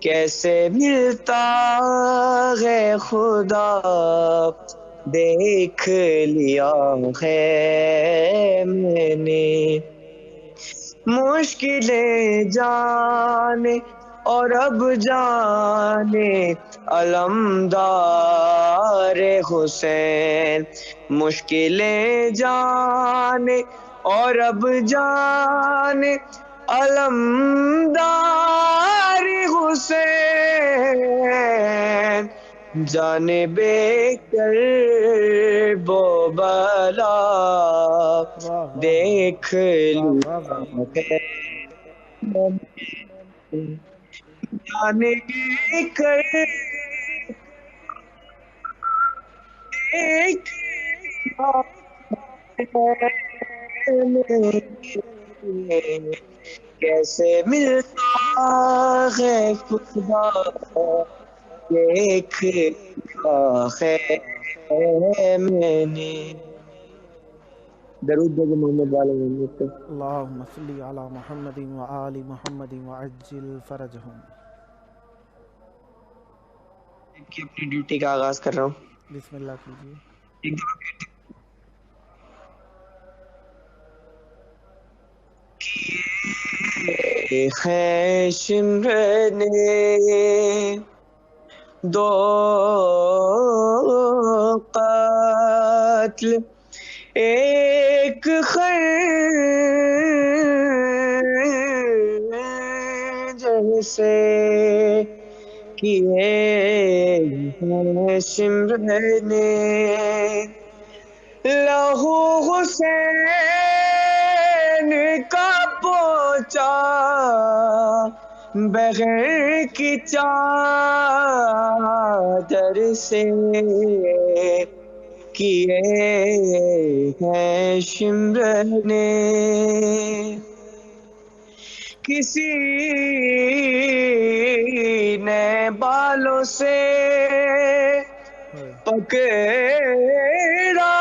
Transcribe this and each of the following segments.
کیسے ملتا ہے خدا دیکھ لیا ہے میں نے، مشکلیں جانے اور اب جانے علمدار حسین، مشکلیں جانے اور اب جانے علمدار حسین، جانے بے کر بو بلا واہ واہ واہ دیکھ واہ واہ واہ واہ۔ لیا ہے، جانے بے کر دیکھ لیا ہے، کیسے ملتا ہے خدا دیکھ لیا ہے میں نے۔ درود بھیجو محمد والے محمد پہ۔ اللہم صلی علی محمد و آل محمد وعجل فرجہم۔ کی اپنی ڈیوٹی کا آغاز کر رہا ہوں۔ بسم اللہ کیجیے۔ ایک دفعہ کیے ہیں شمر نے دو قتل، ایک خنجر سے کیے ہیں شمر نے، لہو حسین کا پوچا بغیر کی چادر سے کیے ہیں شمر نے، کسی نے بالوں سے پکڑا،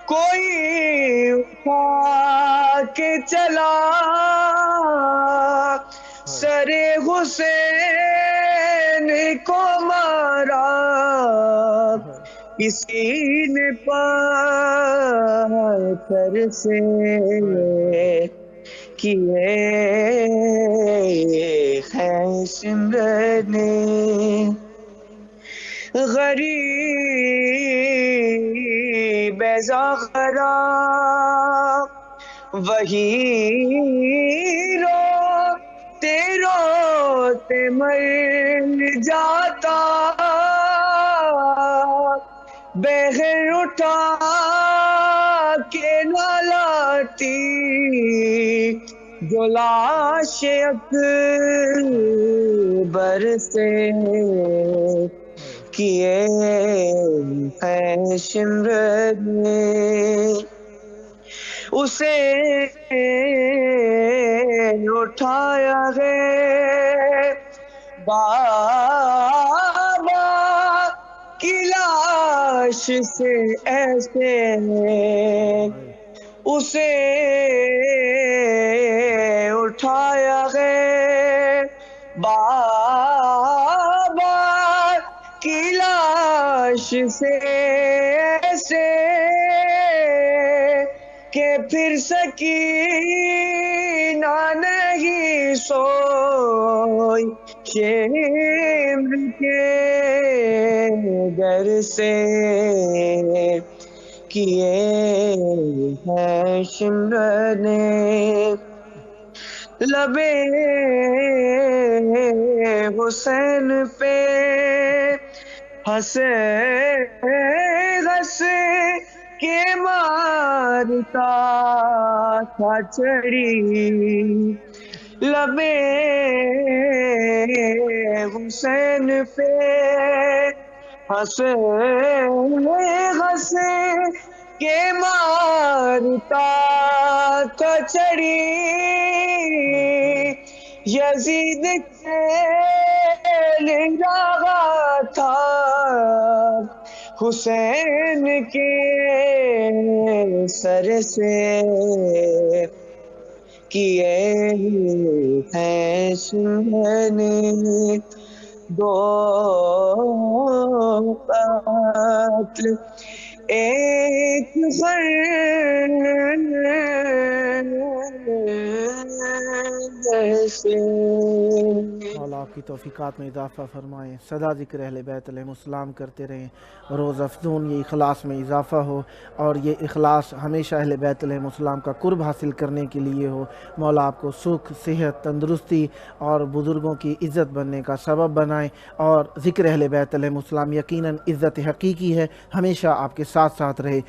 کوئی اٹھا کے چلا، سر حسین کو مارا، کسی نے پتھر سے کیے ہیں شمر نے، غریب زاغرا وہی روتے روتے مر جاتا، بہر اٹھا کے نہ لاتی جو لاش اکبر سے کیے ہیں شمر نے، اسے اٹھایا ہے بابا کی لاش سے ایسے، اسے اٹھایا ہے بابا کی لاش سے ایسے کہ پھر سکینہ نہیں سوئی شمر کے در سے کیے ہیں شمر نے، لبے حسین پہ ہنسے ہنس کے مارتا تھا چڑی، لبے حسین پہ ہنسے ہنسے کے مارتا تھا چڑی، یزید کھیل رہا تھا حسین کے سر سے کیے ہیں سنے دو قتل ایک سے مولا آپ کی توفیقات میں اضافہ فرمائیں، سدا ذکر اہل بیت علیہم السلام کرتے رہیں، روز افزون یہ اخلاص میں اضافہ ہو، اور یہ اخلاص ہمیشہ اہل بیت علیہم السلام کا قرب حاصل کرنے کے لیے ہو۔ مولا آپ کو سکھ، صحت، تندرستی اور بزرگوں کی عزت بننے کا سبب بنائیں، اور ذکر اہل بیت علیہم السلام یقیناً عزت حقیقی ہے، ہمیشہ آپ کے ساتھ ساتھ رہے۔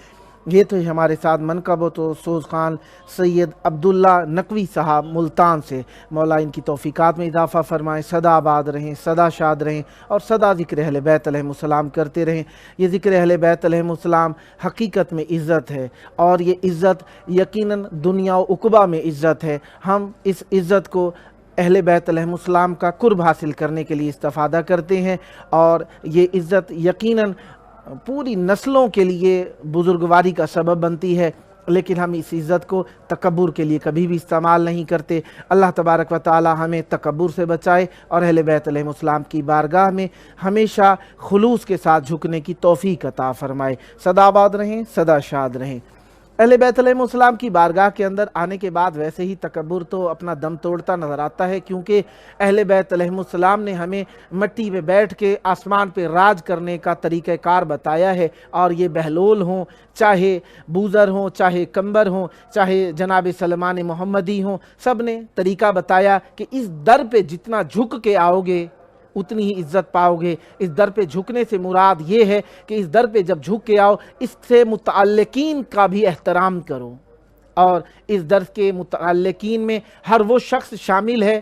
یہ تو ہمارے ساتھ منقب و تو سوز خان سید عبداللہ نقوی صاحب ملتان سے، مولا ان کی توفیقات میں اضافہ فرمائیں، سدا آباد رہیں، سدا شاد رہیں، اور سدا ذکر اہل بیت علیہم السلام کرتے رہیں۔ یہ ذکر اہل بیت علیہم السلام حقیقت میں عزت ہے، اور یہ عزت یقیناً دنیا و عقبہ میں عزت ہے۔ ہم اس عزت کو اہل بیت علیہم السلام کا قرب حاصل کرنے کے لیے استفادہ کرتے ہیں، اور یہ عزت یقیناً پوری نسلوں کے لیے بزرگواری کا سبب بنتی ہے، لیکن ہم اس عزت کو تکبر کے لیے کبھی بھی استعمال نہیں کرتے۔ اللہ تبارک و تعالی ہمیں تکبر سے بچائے، اور اہل بیت علیہم السلام کی بارگاہ میں ہمیشہ خلوص کے ساتھ جھکنے کی توفیق عطا فرمائے۔ سدا آباد رہیں، سدا شاد رہیں۔ اہل بیت علیہم السلام کی بارگاہ کے اندر آنے کے بعد ویسے ہی تکبر تو اپنا دم توڑتا نظر آتا ہے، کیونکہ اہل بیت علیہم السلام نے ہمیں مٹی پہ بیٹھ کے آسمان پہ راج کرنے کا طریقہ کار بتایا ہے، اور یہ بہلول ہوں، چاہے بوذر ہوں، چاہے کمبر ہوں، چاہے جناب سلمان محمدی ہوں، سب نے طریقہ بتایا کہ اس در پہ جتنا جھک کے آؤ گے اتنی ہی عزت پاؤ گے۔ اس در پہ جھکنے سے مراد یہ ہے کہ اس در پہ جب جھک کے آؤ، اس سے متعلقین کا بھی احترام کرو، اور اس در کے متعلقین میں ہر وہ شخص شامل ہے،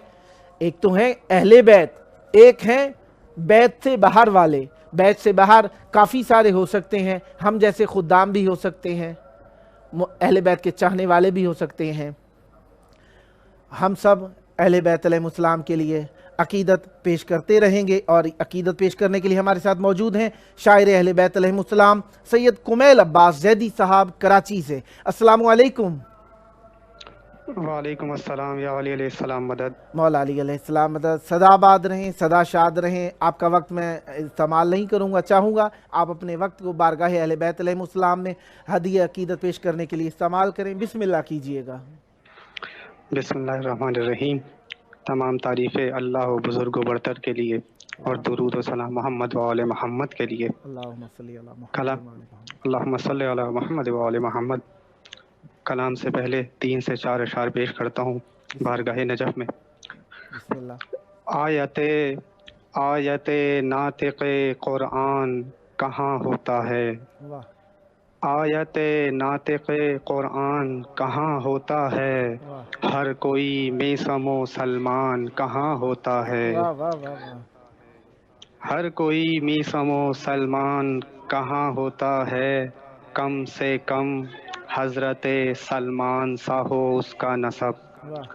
ایک تو ہیں اہل بیت، ایک ہیں بیت سے باہر والے۔ بیت سے باہر کافی سارے ہو سکتے ہیں، ہم جیسے خدام بھی ہو سکتے ہیں، اہل بیت کے چاہنے والے بھی ہو سکتے ہیں۔ ہم سب اہل بیت علیہ السلام کے لیے عقیدت پیش کرتے رہیں گے، اور عقیدت پیش کرنے کے لیے ہمارے ساتھ موجود ہیں شاعر اہل بیت علیہ السلام سید کمیل عباس زیدی صاحب کراچی سے۔ السلام علیکم۔ وعلیکم السلام یا علی علیہ السلام مدد۔ مولا علی علیہ السلام مدد۔ سدا آباد رہیں، سدا شاد رہیں۔ آپ کا وقت میں استعمال نہیں کروں گا، چاہوں گا آپ اپنے وقت کو بارگاہ اہل بیت علیہ السلام میں ہدیہ عقیدت پیش کرنے کے لیے استعمال کریں۔ بسم اللہ کیجئے گا۔ بسم اللہ الرحمن الرحیم۔ تمام تعریفیں اللہ و بزرگ و برتر کے لیے، اور درود و سلام محمد و آل محمد کے لیے۔ اللہم صلی علی محمد کلام و آل محمد۔ اللہم صلی علی محمد و آل محمد۔ کلام سے پہلے 3 سے 4 اشعار پیش کرتا ہوں بارگاہ نجف میں۔ بسم اللہ۔ آیت ناطق قرآن کہاں ہوتا ہے؟ واہ آیت ناطق قرآن کہاں ہوتا ہے؟ واہ ہر کوئی میثم و سلمان کہاں ہوتا ہے؟ واہ واہ واہ واہ۔ ہر کوئی میثم و سلمان کہاں ہوتا ہے؟ کم سے کم حضرت سلمان سا ہو اس کا نسب، واہ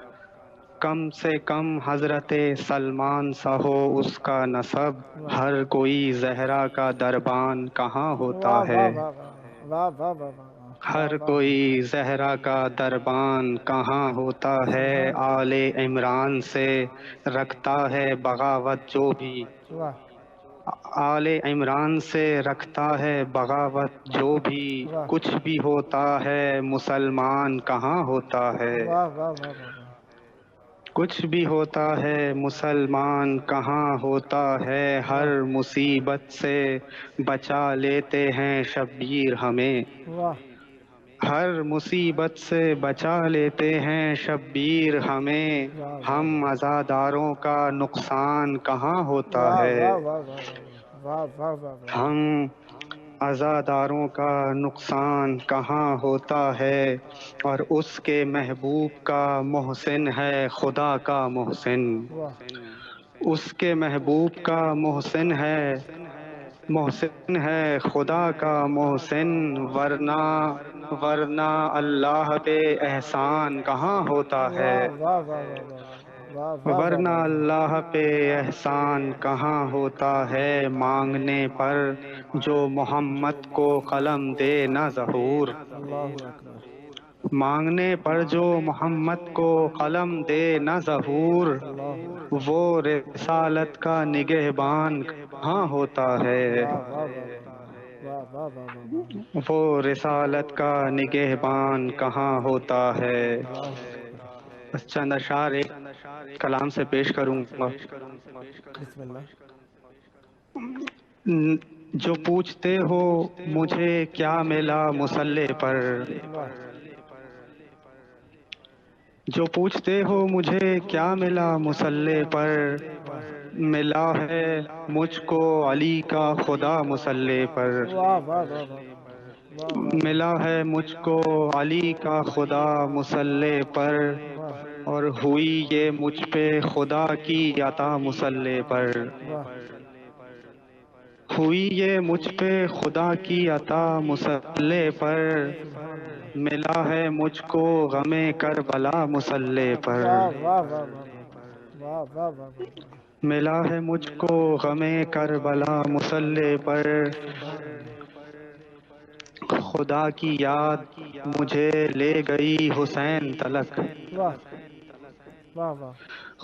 کم سے کم حضرت سلمان سا ہو اس کا نسب۔ ہر کوئی زہرا کا دربان کہاں ہوتا واہ ہے؟ واہ واہ واہ واہ واہ واہ۔ ہر کوئی زہرا کا دربان کہاں ہوتا ہے؟ آل عمران سے رکھتا ہے بغاوت جو بھی، واہ آل عمران سے رکھتا ہے بغاوت جو بھی، واہ کچھ بھی ہوتا ہے مسلمان کہاں ہوتا ہے؟ واہ واہ واہ واہ۔ کچھ بھی ہوتا ہے مسلمان کہاں ہوتا ہے؟ ہر مصیبت سے بچا لیتے ہیں شبیر ہمیں، واہ ہر مصیبت سے بچا لیتے ہیں شبیر ہمیں۔ ہم عزاداروں کا نقصان کہاں ہوتا ہے؟ واہ واہ واہ واہ واہ واہ۔ ہم عزاداروں کا نقصان کہاں ہوتا ہے؟ اور اس کے محبوب کا محسن ہے خدا کا محسن، اس کے محبوب کا محسن ہے خدا کا محسن، ورنہ اللہ پہ احسان کہاں ہوتا ہے؟ ورنہ اللہ پہ احسان کہاں ہوتا ہے؟ مانگنے پر جو محمد کو قلم دے نہ ظہور، اللہ اکبر۔ مانگنے پر جو محمد کو قلم دے نہ ظہور، وہ رسالت کا نگہبان کہاں ہوتا ہے، واہ واہ واہ واہ واہ واہ واہ وہ رسالت کا نگہبان کہاں ہوتا ہے۔ بس چند اشعار ایک کلام سے پیش کروں گا۔ بسم اللہ۔ جو پوچھتے ہو مجھے کیا ملا مصلی پر، واہ جو پوچھتے ہو مجھے کیا ملا مصلی پر، ملا ہے مجھ کو علی کا خدا مصلی پر، واہ واہ واہ واہ واہ واہ ملا ہے مجھ کو علی کا خدا مصلی پر، واہ اور ہوئی یہ مجھ پہ خدا کی عطا مصلی پر، واہ ہوئی یہ مجھ پہ خدا کی عطا مصلی پر، سبحان اللہ۔ ملا ہے مجھ کو غم کربلا مصلی پر، واہ واہ واہ واہ واہ واہ واہ ملا ہے مجھ کو غم کربلا مصلی پر، سبحان اللہ۔ خدا کی یاد مجھے لے گئی حسین تلک، واہ واہ واہ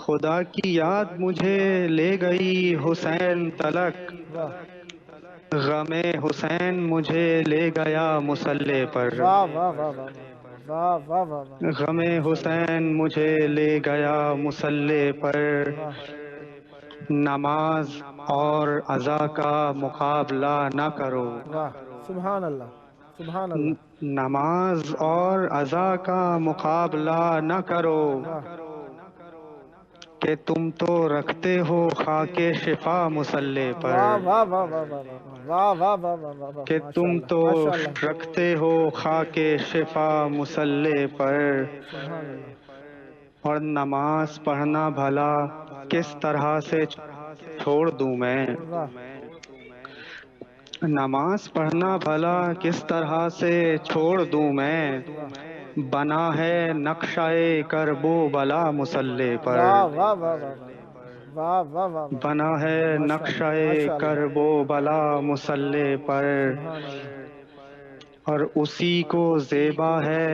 خدا کی یاد مجھے لے گئی حسین تلک، واہ غم حسین مجھے لے گیا مصلی پر، واہ واہ واہ واہ واہ واہ واہ واہ غم حسین مجھے لے گیا مصلی پر، واہ نماز اور عزا کا مقابلہ نہ کرو، واہ سبحان اللہ سبحان اللہ۔ نماز اور عزا کا مقابلہ نہ کرو، واہ کہ تم تو رکھتے ہو خاک شفا مصلی پر، واہ واہ واہ واہ واہ واہ واہ واہ واہ واہ واہ کہ ماشاء تم اللہ تو ماشاء اللہ رکھتے ہو خاک شفا مصلی پر، سبحان اللہ۔ اور نماز پڑھنا بھلا کس طرح سے چھوڑ دوں میں، واہ نماز پڑھنا بھلا کس طرح سے چھوڑ دوں میں، واہ بنا ہے نقشہ کرب و بلا مصلی پر، واہ واہ واہ واہ واہ واہ واہ واہ بنا ہے ماشاء نقشہ اللہ ماشاء اللہ کرب و بلا مصلی پر، سبحان اللہ۔ اور اسی کو زیبا ہے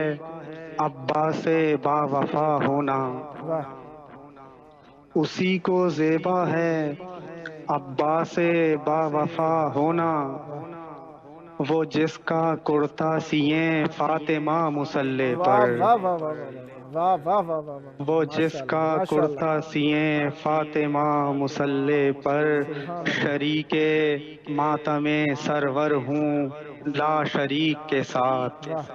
عباس با وفا ہونا، واہ اسی کو زیبا ہے عباس با وفا ہونا، وہ جس کا کرتا سییں فاطمہ مصلی واہ پر، واہ واہ واہ واہ واہ واہ واہ واہ وہ ماشاء جس اللہ کا ماشاء اللہ کرتا سییں فاطمہ مصلی پر، سبحان اللہ۔ شریک ماتم سرور ہوں لا شریک کے ساتھ، واہ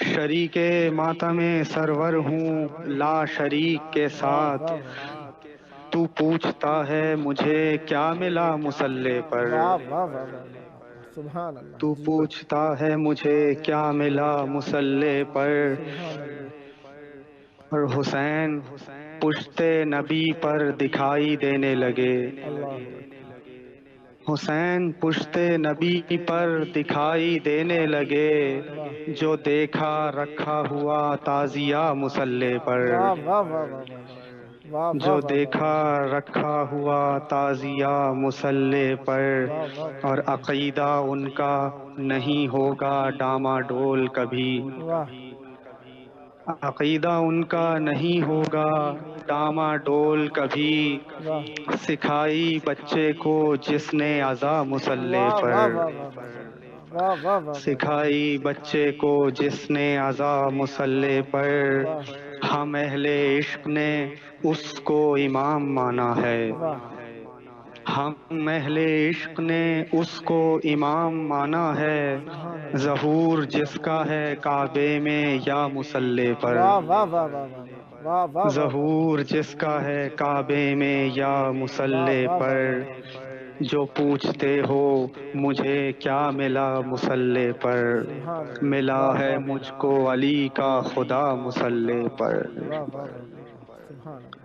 شریک ماتم سرور ہوں لا شریک کے واہ ساتھ، واہ واہ تو پوچھتا ہے مجھے کیا ملا مصلی پر، واہ واہ واہ واہ سبحان اللہ تو جی پوچھتا ہے مجھے کیا ملا مصلی پر، سبحان اللہ۔ اور حسین پشت نبی پر دکھائی دینے لگے، اللہ حسین پشت نبی پر دکھائی دینے لگے، واہ جو دیکھا رکھا ہوا تعزیہ مصلی پر، واہ واہ واہ واہ واہ واہ جو واہ دیکھا رکھا ہوا تعزیہ مصلی پر، واہ واہ اور عقیدہ ان کا نہیں ہوگا ڈاماڈول کبھی، واہ عقیدہ ان کا نہیں ہوگا ڈاماڈول کبھی، واہ سکھائی بچے کو جس نے عزا مصلی واہ پر، واہ واہ واہ واہ واہ سکھائی بچے کو جس نے عزا مصلی پر، واہ ہم اہل عشق نے اس کو امام مانا ہے، واہ ہم اہل عشق نے اس کو امام مانا ہے، سبحان اللہ۔ ظہور جس کا ہے کعبے میں یا مصلی پر، واہ واہ واہ واہ واہ واہ واہ ظہور جس کا ہے کعبے میں یا واہ مصلی واہ پر، واہ جو پوچھتے ہو مجھے کیا ملا مصلی پر، سبحان اللہ ملا واہ ہے واہ مجھ کو علی کا خدا مصلی پر۔ واہ واہ واہ سبحان اللہ۔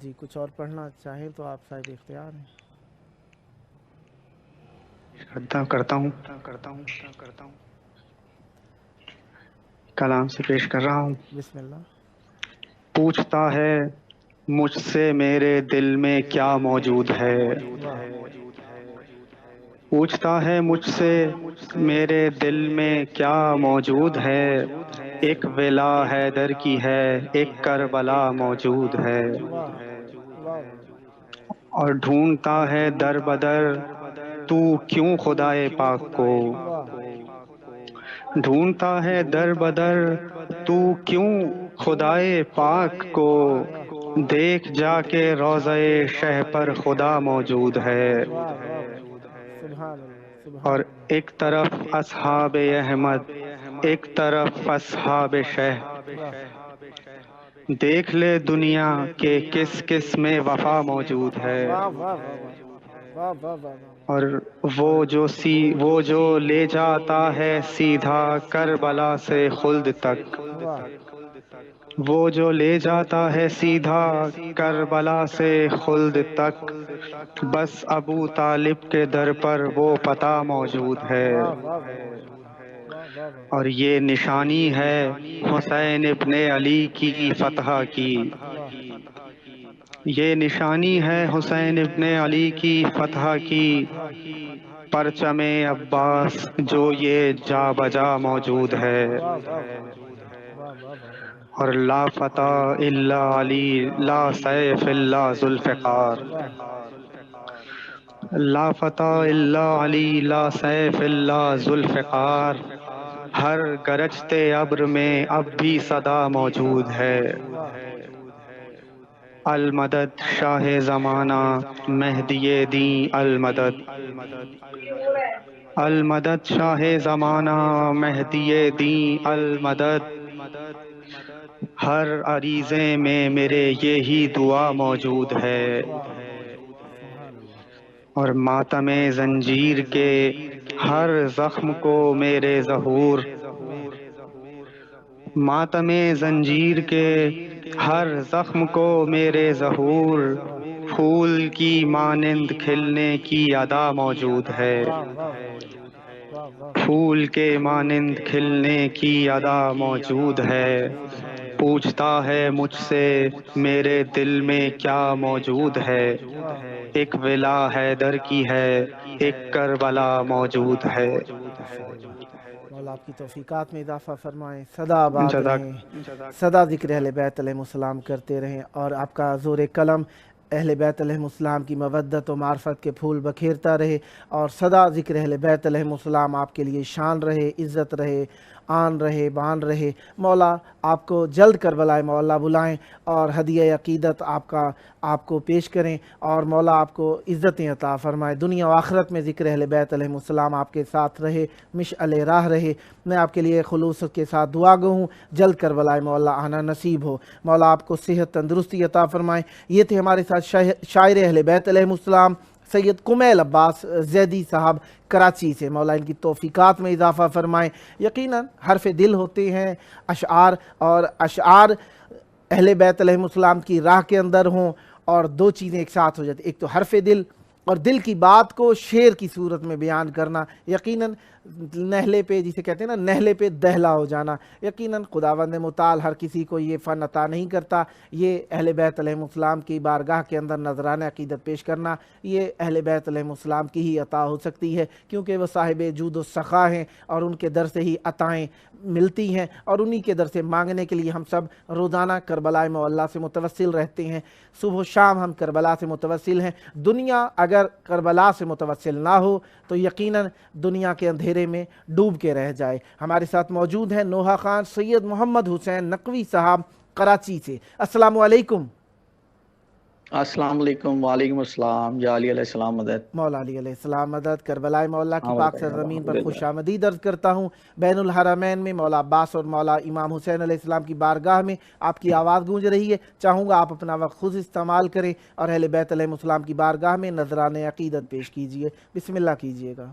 جی کچھ اور پڑھنا چاہیں تو آپ صاحب اختیار ہیں۔ کرتا ہوں کلام سے پیش کر رہا ہوں۔ بسم اللہ۔ پوچھتا ہے مجھ سے میرے دل میں کیا موجود ہے، واہ پوچھتا ہے مجھ سے میرے دل میں کیا موجود ہے، ایک ولا حیدر کی ہے، ایک کربلا موجود ہے، واہ واہ اور ڈھونڈتا ہے در بدر تو کیوں خدائے پاک کو، واہ ڈھونڈتا ہے در بدر تو کیوں خدائے پاک کو، دیکھ جا کے روضہ شہ پر خدا موجود ہے، واہ واہ سبحان اللہ اور سبحان اللہ ایک طرف اصحاب احمد، ایک طرف اصحاب شہ، واہ دیکھ لے دنیا کے کس کس میں وفا موجود ہے، واہ واہ واہ واہ واہ واہ اور وہ جو لے جاتا ہے سیدھا کربلا سے خلد تک، واہ وہ جو لے جاتا ہے سیدھا کربلا سے خلد تک، بس ابو طالب کے در پر وہ پتہ موجود ہے، واہ واہ واہ واہ واہ اور یہ نشانی ہے حسین ابن علی کی فتح کی، یہ نشانی ہے حسین ابن علی کی فتح کی، پرچم عباس جو یہ جا بجا موجود ہے، اور لا فتح الا علی، لا سیف الا ذوالفقار، لا فتح الا علی، لا سیف الا ذوالفقار، ہر گرجتے ابر میں اب بھی صدا موجود ہے، المدد شاہ زمانہ مہدی دین المدد، المدد شاہ زمانہ مہدی دین المدد، ہر عریضے میں میرے یہی دعا موجود ہے، اور ماتم زنجیر کے ہر زخم کو میرے ظہور، ماتم زنجیر کے ہر زخم کو میرے ظہور، پھول کی مانند کھلنے کی ادا موجود ہے، پھول کے مانند کھلنے کی ادا موجود ہے، پوچھتا ہے مجھ سے میرے دل میں کیا موجود ہے، ایک ولا حیدر کی ہے، ایک کربلا موجود ہے، مولا آپ کی توفیقات میں اضافہ فرمائیں، سدا آباد جزاک رہیں، سدا ذکر اہل بیت علیہ السلام کرتے رہیں، اور آپ کا زور قلم اہل بیت علیہ السلام کی مودت و معرفت کے پھول بکھیرتا رہے، اور سدا ذکر اہل بیت علیہ السلام آپ کے لیے شان رہے، عزت رہے، آن رہے، بان رہے۔ مولا آپ کو جلد کربلائے مولا بلائیں اور ہدیہ عقیدت آپ کو پیش کریں، اور مولا آپ کو عزتیں عطا فرمائے، دنیا و آخرت میں ذکر اہل بیت علیہ السلام آپ کے ساتھ رہے، مشعل راہ رہے۔ میں آپ کے لیے خلوص کے ساتھ دعا گو ہوں، جلد کربلائے مولا آنا نصیب ہو، مولا آپ کو صحت تندرستی عطا فرمائیں۔ یہ تھے ہمارے ساتھ شاعر اہل بیت علیہ السلام سید کمیل عباس زیدی صاحب کراچی سے، مولا ان کی توفیقات میں اضافہ فرمائیں۔ یقیناً حرف دل ہوتے ہیں اشعار، اور اشعار اہل بیت علیہ السلام کی راہ کے اندر ہوں اور دو چیزیں ایک ساتھ ہو جاتی، ایک تو حرف دل اور دل کی بات کو شعر کی صورت میں بیان کرنا، یقیناً نہلے پہ جسے کہتے ہیں نا نہلے پہ دہلا ہو جانا، یقیناً خداوند متعال ہر کسی کو یہ فن عطا نہیں کرتا۔ یہ اہل بیت علیہ السلام کی بارگاہ کے اندر نذرانہ عقیدت پیش کرنا یہ اہل بیت علیہ السلام کی ہی عطا ہو سکتی ہے، کیونکہ وہ صاحب جود و سخا ہیں اور ان کے در سے ہی عطائیں ملتی ہیں، اور انہی کے در سے مانگنے کے لیے ہم سب روزانہ کربلا معلیٰ سے متوسل رہتے ہیں، صبح و شام ہم کربلا سے متوسل ہیں۔ دنیا اگر کربلا سے متوسل نہ ہو تو یقیناً دنیا کے اندھیرے میں ڈوب کے رہ جائے۔ ہمارے ساتھ موجود ہیں نوحہ خان سید محمد حسین نقوی صاحب کراچی سے۔ السلام علیکم۔ السلام علیکم۔ وعلیکم السلام۔ یا علی علیہ السلام مدد۔ مولا علی علیہ السلام مدد۔ کربلا معلیٰ کی پاک سرزمین پر خوش الحمدللہ۔ آمدید عرض کرتا ہوں۔ بین الحرمین میں مولا عباس اور مولا امام حسین علیہ السلام کی بارگاہ میں آپ کی آواز گونج رہی ہے، چاہوں گا آپ اپنا وقت خود استعمال کریں اور اہل بیت علیہ السلام کی بارگاہ میں نذرانہ عقیدت پیش کیجئے۔ بسم اللہ کیجئے گا۔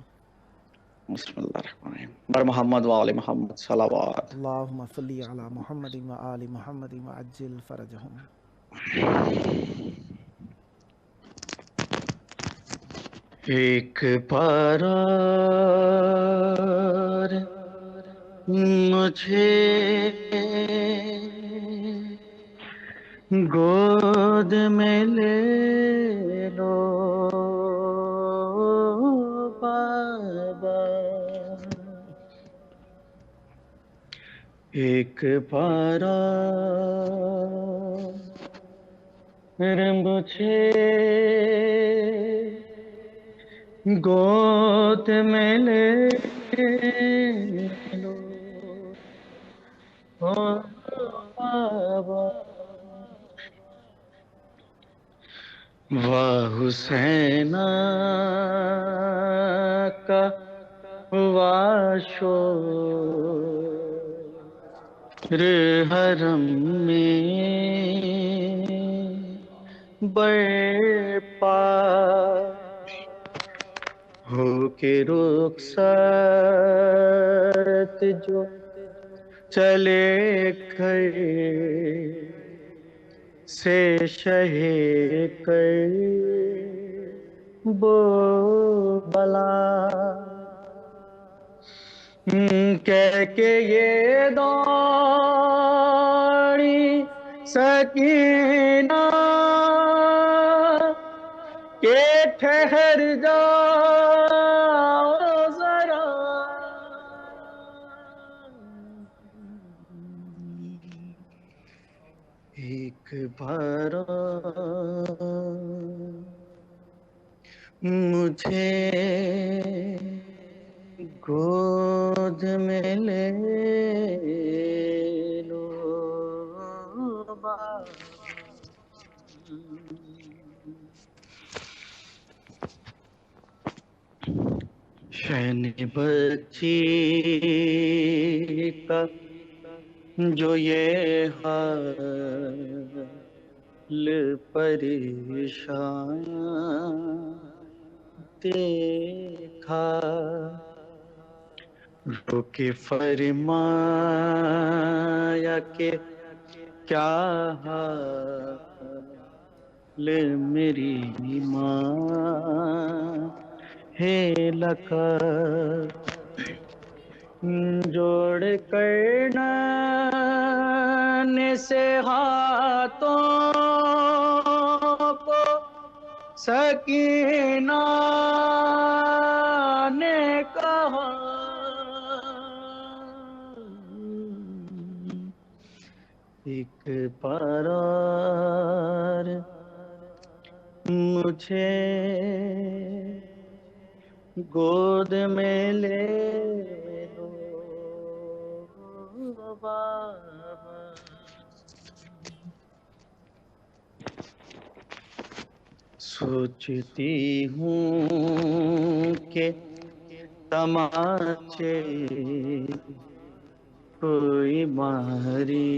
بسم اللہ الرحمن الرحیم۔ بر محمد و آل محمد صلوات۔ اللہم صلی علی محمد و آل محمد وعجل فرجہم۔ ایک بار مجھے گود میں لے لو، ایک بارہ مجھے گود میں لے لو بابا، واہ حسینہ کا واشور حرم میں برپا ہو کے رخصت جو چلے گئے سے شہ کر بو بلا، کہہ کے یہ دوڑی سکینہ کہ ٹھہر جاؤ ذرا، ایک بار مجھے گود میں لے لو بابا، شین بچی کا جو یہ حال پریشان دیکھا، رو کے فرمایا کہ کیا حال میری ماں ہے، لکا جوڑ کرنے سے ہاتھوں کو سکینہ نے کہا، ایک بار مجھے گود میں لے لو بابا، سوچتی ہوں کہ تماچے کوئی ماری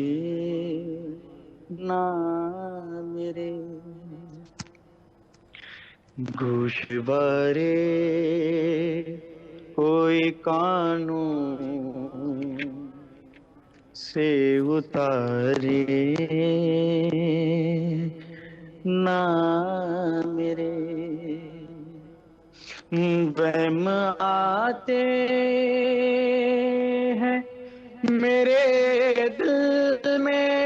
نہ میرے، گوشوارے کوئی قانون سے اتارے نہ میرے، وہم آتے ہیں میرے دل میں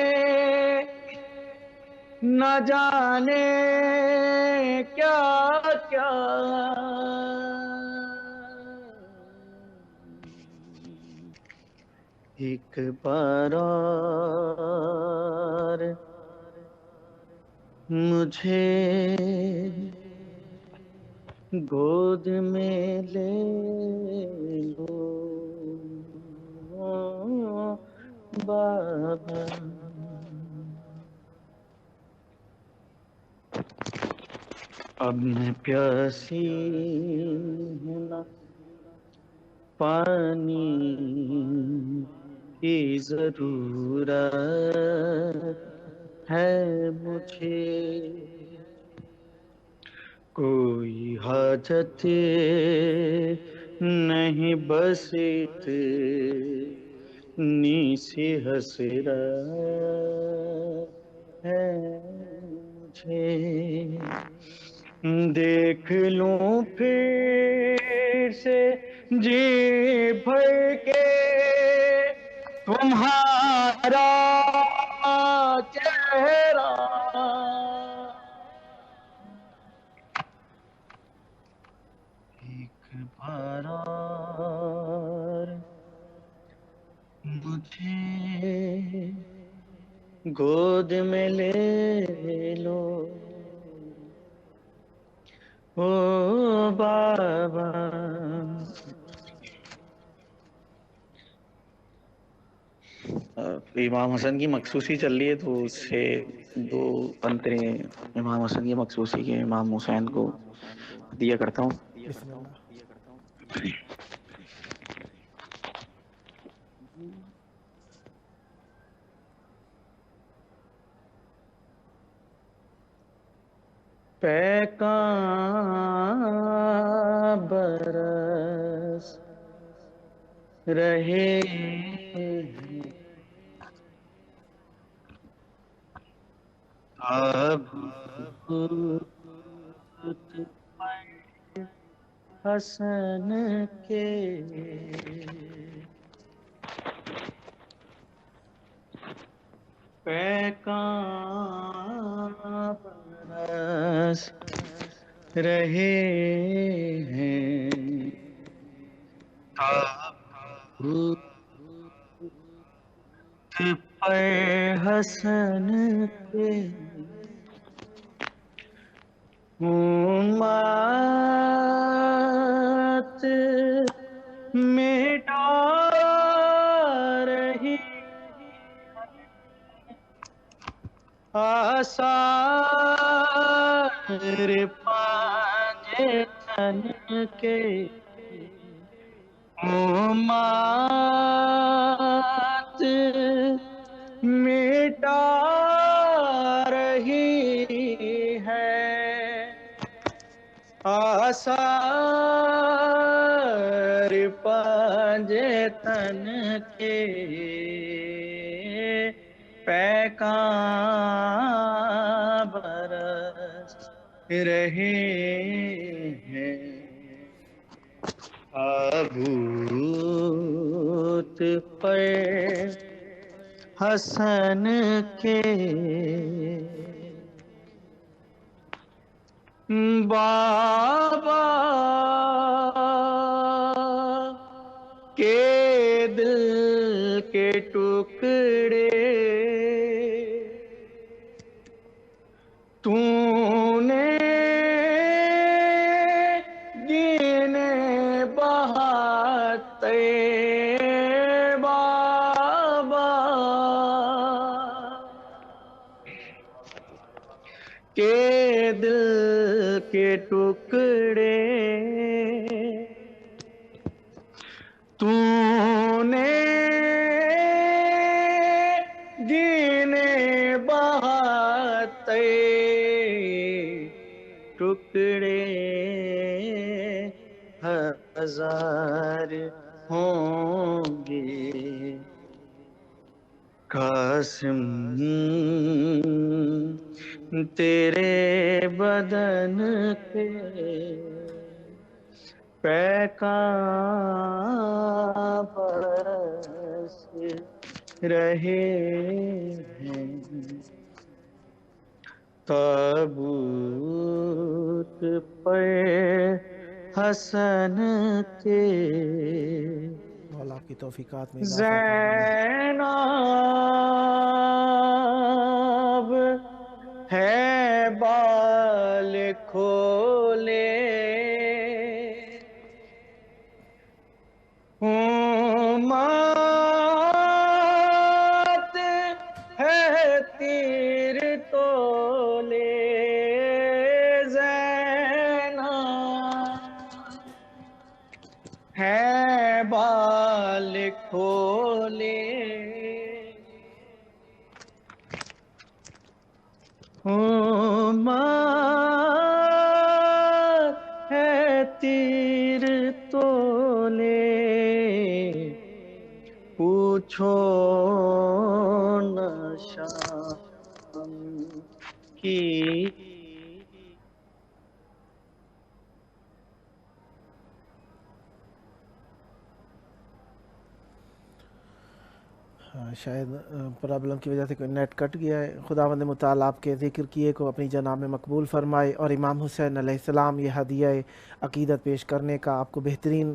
نہ جانے کیا کیا، ایک بار مجھے گود میں لے لو بابا، اب میں پیاسی ہوں نہ پانی کی ضرورت ہے مجھے، کوئی حاجت نہیں بس اتنی سی حسرت ہے مجھے، دیکھ لوں پھر سے جی بھر کے تمہارا چہرہ، ایک بار مجھے گود میں لے لو او بابا، امام حسن کی مخصوصی چل رہی ہے تو اس سے دو انترے امام حسن کی مخصوصی کے امام حسین کو دیا کرتا ہوں۔ بسم اللہ۔ پیکاں برس رہے تابوت پر حسن کے، پیکاں برس رہے ہیں تابوت پر حسن کے، امت مٹا رہی آثار پاجتن کے، امت مٹا رہی ہے آثار پاجتن کے، پیکاں برس رہے ہیں تابوت پر حسن کے، بابا کے دل کے ٹکڑے تو نے گنے بہاتے بابا، کے دل کے ٹکڑے تو نے گنے بہاتے ٹکڑے، ہزار ہوں گے قاسم تیرے بدن کے، پیکاں برس رہے ہیں تابوت پر حسن کے، مولا آپ کی توفیقات میں اضافہ زینب ہے بال کھولے، امت ہے تیر تولے، زینب ہے بال کھولے، امت ہے تیر تولے، پوچھو نہ شام کی شاید پرابلم کی وجہ سے کوئی نیٹ کٹ گیا ہے۔ خداوند متعال آپ کے ذکر کیے کو اپنی جناب میں مقبول فرمائے، اور امام حسین علیہ السلام یہ ہدیہ عقیدت پیش کرنے کا آپ کو بہترین